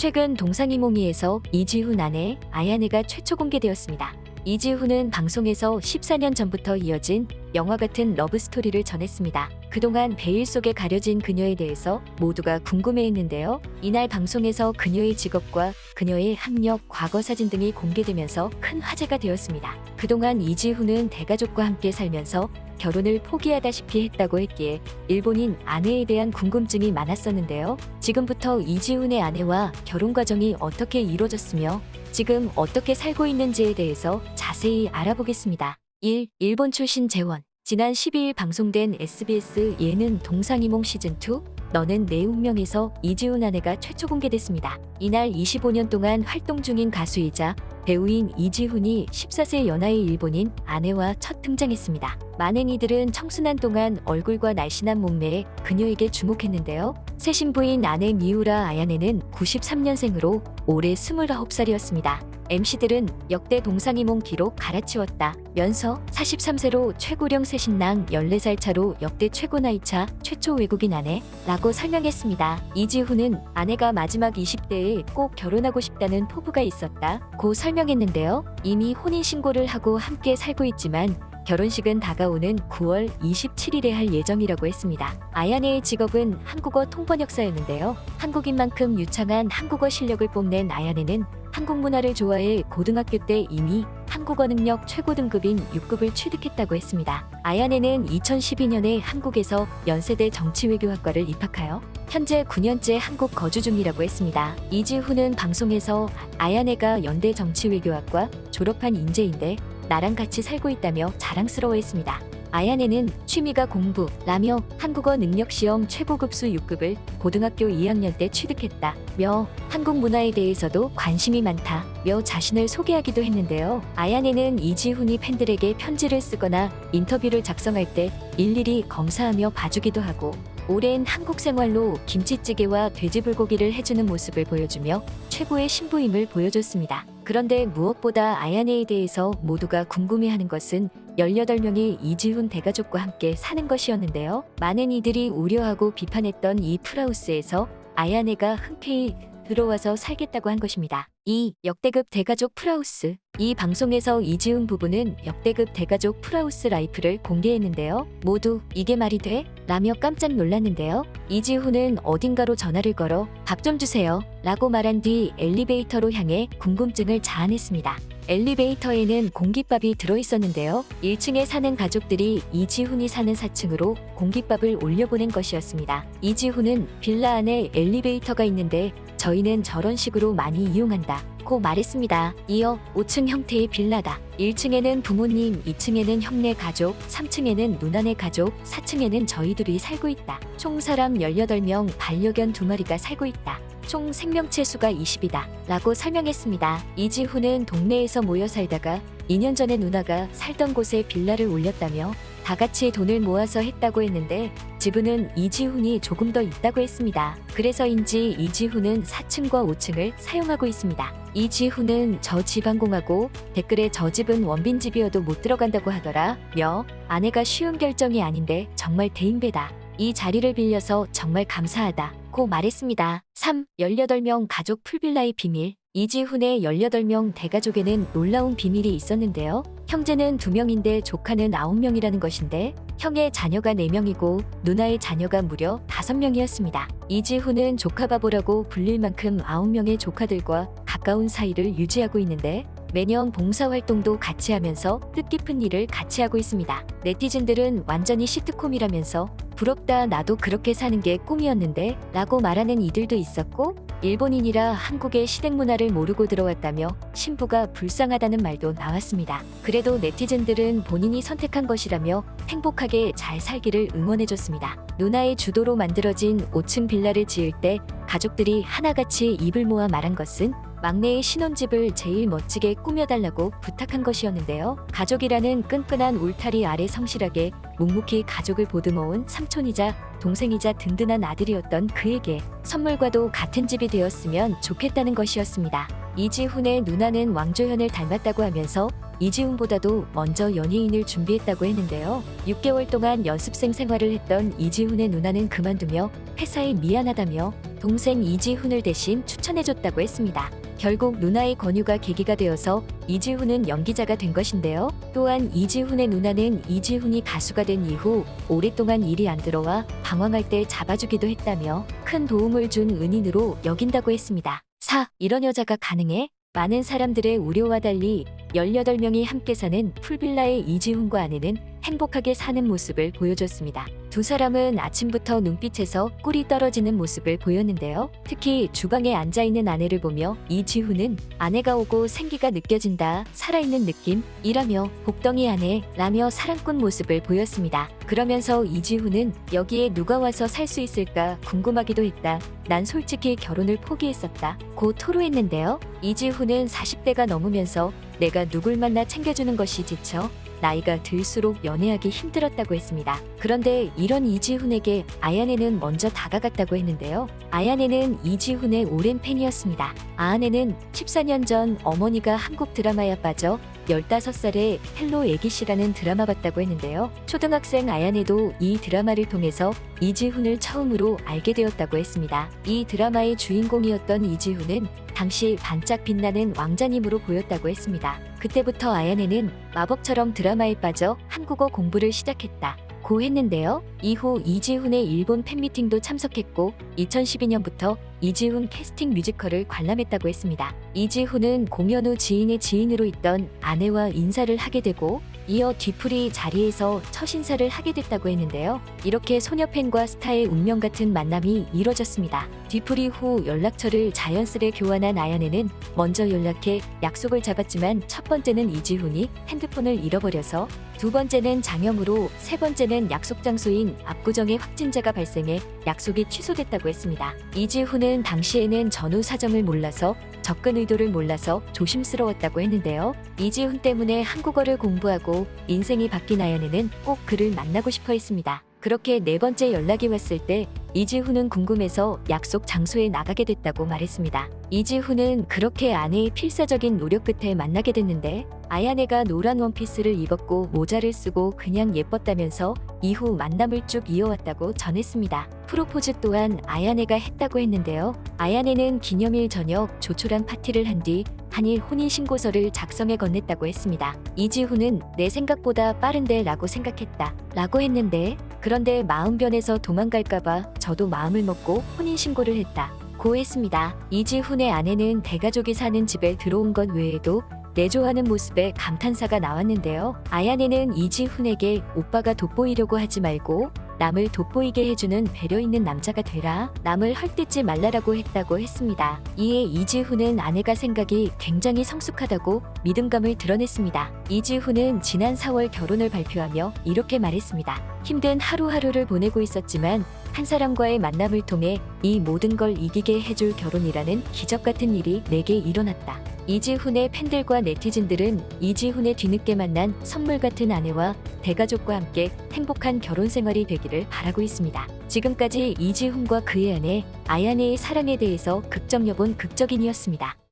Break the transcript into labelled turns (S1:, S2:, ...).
S1: 최근 동상이몽이에서 이지훈 아내 아야네가 최초 공개되었습니다. 이지훈은 방송에서 14년 전부터 이어진 영화 같은 러브스토리를 전했습니다. 그동안 베일 속에 가려진 그녀에 대해서 모두가 궁금해했는데요. 이날 방송에서 그녀의 직업과 그녀의 학력, 과거 사진 등이 공개되면서 큰 화제가 되었습니다. 그동안 이지훈은 대가족과 함께 살면서 결혼을 포기하다시피 했다고 했기에 일본인 아내에 대한 궁금증이 많았었는데요. 지금부터 이지훈의 아내와 결혼 과정이 어떻게 이루어졌으며 지금 어떻게 살고 있는지에 대해서 자세히 알아보겠습니다. 1. 일본 출신 재원. 지난 12일 방송된 SBS 예능 동상이몽 시즌2 너는 내 운명에서 이지훈 아내가 최초 공개됐습니다. 이날 25년 동안 활동 중인 가수이자 배우인 이지훈이 14세 연하의 일본인 아내와 첫 등장했습니다. 많은 이들은 청순한 동안 얼굴과 날씬한 몸매에 그녀에게 주목했는데요. 새 신부인 아내 미우라 아야네는 93년생으로 올해 29살이었습니다. MC들은 역대 동상이몽 기록 갈아치웠다 면서 43세로 최고령 새 신랑 14살 차로 역대 최고 나이차 최초 외국인 아내 라고 설명했습니다. 이지훈은 아내가 마지막 20대에 꼭 결혼하고 싶다는 포부가 있었다 고 설명했는데요. 이미 혼인신고를 하고 함께 살고 있지만 결혼식은 다가오는 9월 27일에 할 예정이라고 했습니다. 아야네의 직업은 한국어 통번역사였는데요. 한국인만큼 유창한 한국어 실력을 뽐낸 아야네는 한국 문화를 좋아해 고등학교 때 이미 한국어 능력 최고 등급인 6급을 취득했다고 했습니다. 아야네는 2012년에 한국에서 연세대 정치외교학과를 입학하여 현재 9년째 한국 거주 중이라고 했습니다. 이지훈은 방송에서 아야네가 연대 정치외교학과 졸업한 인재인데 나랑 같이 살고 있다며 자랑스러워했습니다. 아야네는 취미가 공부라며 한국어 능력시험 최고급수 6급을 고등학교 2학년 때 취득했다며 한국 문화에 대해서도 관심이 많다며 자신을 소개하기도 했는데요. 아야네는 이지훈이 팬들에게 편지를 쓰거나 인터뷰를 작성할 때 일일이 검사하며 봐주기도 하고 오랜 한국 생활로 김치찌개와 돼지불고기를 해주는 모습을 보여주며 최고의 신부임을 보여줬습니다. 그런데 무엇보다 아야네에 대해서 모두가 궁금해하는 것은 18명의 이지훈 대가족과 함께 사는 것이었는데요. 많은 이들이 우려하고 비판했던 이 풀하우스에서 아야네가 흔쾌히 들어와서 살겠다고 한 것입니다. 2. 역대급 대가족 풀하우스. 이 방송에서 이지훈 부부는 역대급 대가족 풀하우스 라이프를 공개했는데요. 모두 이게 말이 돼? 라며 깜짝 놀랐는데요. 이지훈은 어딘가로 전화를 걸어 밥 좀 주세요 라고 말한 뒤 엘리베이터로 향해 궁금증을 자아냈습니다. 엘리베이터에는 공깃밥이 들어있었는데요. 1층에 사는 가족들이 이지훈이 사는 4층으로 공깃밥을 올려보낸 것이었습니다. 이지훈은 빌라 안에 엘리베이터가 있는데 저희는 저런 식으로 많이 이용한다 고 말했습니다. 이어 5층 형태의 빌라다. 1층에는 부모님, 2층에는 형네 가족, 3층에는 누나네 가족, 4층에는 저희들이 살고 있다. 총 사람 18명, 반려견 2마리가 살고 있다. 총 생명체 수가 20이다 라고 설명했습니다. 이지훈은 동네에서 모여 살다가 2년 전에 누나가 살던 곳에 빌라를 올렸다며 다 같이 돈을 모아서 했다고 했는데 지분은 이지훈이 조금 더 있다고 했습니다. 그래서인지 이지훈은 4층과 5층을 사용하고 있습니다. 이지훈은 저 집 항공하고 댓글에 저 집은 원빈 집이어도 못 들어간다고 하더라 며 아내가 쉬운 결정이 아닌데 정말 대인배다. 이 자리를 빌려서 정말 감사하다 고 말했습니다. 3. 18명 가족 풀빌라의 비밀. 이지훈의 18명 대가족에는 놀라운 비밀이 있었는데요. 형제는 2명인데 조카는 9명이라는 것인데 형의 자녀가 4명이고 누나의 자녀가 무려 5명이었습니다. 이지훈은 조카바보라고 불릴 만큼 9명의 조카들과 가까운 사이를 유지하고 있는데 매년 봉사활동도 같이 하면서 뜻깊은 일을 같이 하고 있습니다. 네티즌들은 완전히 시트콤이라면서 부럽다 나도 그렇게 사는 게 꿈이었는데 라고 말하는 이들도 있었고 일본인이라 한국의 시댁 문화를 모르고 들어왔다며 신부가 불쌍하다는 말도 나왔습니다. 그래도 네티즌들은 본인이 선택한 것이라며 행복하게 잘 살기를 응원해줬습니다. 누나의 주도로 만들어진 5층 빌라를 지을 때 가족들이 하나같이 입을 모아 말한 것은 막내의 신혼집을 제일 멋지게 꾸며달라고 부탁한 것이었는데요. 가족이라는 끈끈한 울타리 아래 성실하게 묵묵히 가족을 보듬어온 삼촌이자 동생이자 든든한 아들이었던 그에게 선물과도 같은 집이 되었으면 좋겠다는 것이었습니다. 이지훈의 누나는 왕조현을 닮았다고 하면서 이지훈보다도 먼저 연예인을 준비했다고 했는데요. 6개월 동안 연습생 생활을 했던 이지훈의 누나는 그만두며 회사에 미안하다며 동생 이지훈을 대신 추천해줬다고 했습니다. 결국 누나의 권유가 계기가 되어서 이지훈은 연기자가 된 것인데요. 또한 이지훈의 누나는 이지훈이 가수가 된 이후 오랫동안 일이 안 들어와 방황할 때 잡아주기도 했다며 큰 도움을 준 은인으로 여긴다고 했습니다. 4. 이런 여자가 가능해? 많은 사람들의 우려와 달리 18명이 함께 사는 풀빌라의 이지훈과 아내는 행복하게 사는 모습을 보여줬습니다. 두 사람은 아침부터 눈빛에서 꿀이 떨어지는 모습을 보였는데요. 특히 주방에 앉아있는 아내를 보며 이지훈은 아내가 오고 생기가 느껴진다, 살아있는 느낌이라며 복덩이 아내라며 사랑꾼 모습을 보였습니다. 그러면서 이지훈은 여기에 누가 와서 살 수 있을까 궁금하기도 했다. 난 솔직히 결혼을 포기했었다. 고 토로했는데요. 이지훈은 40대가 넘으면서 내가 누굴 만나 챙겨주는 것이 지쳐 나이가 들수록 연애하기 힘들었다고 했습니다. 그런데 이런 이지훈에게 아야네는 먼저 다가갔다고 했는데요. 아야네는 이지훈의 오랜 팬이었습니다. 아아네는 14년 전 어머니가 한국 드라마에 빠져 15살에 헬로 애기씨라는 드라마 봤다고 했는데요. 초등학생 아야네도 이 드라마를 통해서 이지훈을 처음으로 알게 되었다고 했습니다. 이 드라마의 주인공이었던 이지훈은 당시 반짝 빛나는 왕자님으로 보였다고 했습니다. 그때부터 아야네는 마법처럼 드라마에 빠져 한국어 공부를 시작했다 고 했는데요. 이후 이지훈의 일본 팬미팅도 참석했고 2012년부터 이지훈 캐스팅 뮤지컬을 관람했다고 했습니다. 이지훈은 공연 후 지인의 지인으로 있던 아내와 인사를 하게 되고 이어 뒤풀이 자리에서 첫 인사를 하게 됐다고 했는데요. 이렇게 소녀팬과 스타의 운명 같은 만남이 이뤄졌습니다. 뒤풀이 후 연락처를 자연스레 교환한 아야네는 먼저 연락해 약속을 잡았지만 첫 번째는 이지훈이 핸드폰을 잃어버려서 두 번째는 장염으로 세 번째는 약속 장소인 압구정에 확진자가 발생해 약속이 취소됐다고 했습니다. 이지훈은 당시에는 전후 사정을 몰라서 접근 의도를 몰라서 조심스러웠다고 했는데요. 이지훈 때문에 한국어를 공부하고 인생이 바뀐 아야네는 꼭 그를 만나고 싶어 했습니다. 그렇게 네 번째 연락이 왔을 때 이지훈은 궁금해서 약속 장소에 나가게 됐다고 말했습니다. 이지훈은 그렇게 아내의 필사적인 노력 끝에 만나게 됐는데 아야네가 노란 원피스를 입었고 모자를 쓰고 그냥 예뻤다면서 이후 만남을 쭉 이어왔다고 전했습니다. 프로포즈 또한 아야네가 했다고 했는데요. 아야네는 기념일 저녁 조촐한 파티를 한 뒤 한일 혼인신고서를 작성해 건넸다고 했습니다. 이지훈은 내 생각보다 빠른데 라고 생각했다 라고 했는데 그런데 마음 변해서 도망갈까봐 저도 마음을 먹고 혼인신고를 했다 고 했습니다. 이지훈의 아내는 대가족이 사는 집에 들어온 것 외에도 내조하는 모습에 감탄사가 나왔는데요. 아야네는 이지훈에게 오빠가 돋보이려고 하지 말고 남을 돋보이게 해주는 배려 있는 남자가 되라. 남을 헐뜯지 말라라고 했다고 했습니다. 이에 이지훈은 아내가 생각이 굉장히 성숙하다고 믿음감을 드러냈습니다. 이지훈은 지난 4월 결혼을 발표하며 이렇게 말했습니다. 힘든 하루하루를 보내고 있었지만 한 사람과의 만남을 통해 이 모든 걸 이기게 해줄 결혼이라는 기적 같은 일이 내게 일어났다. 이지훈의 팬들과 네티즌들은 이지훈의 뒤늦게 만난 선물 같은 아내와 대가족과 함께 행복한 결혼 생활이 되기를 바라고 있습니다. 지금까지 이지훈과 그의 아내 아야네의 사랑에 대해서 극적여본 극적인이었습니다.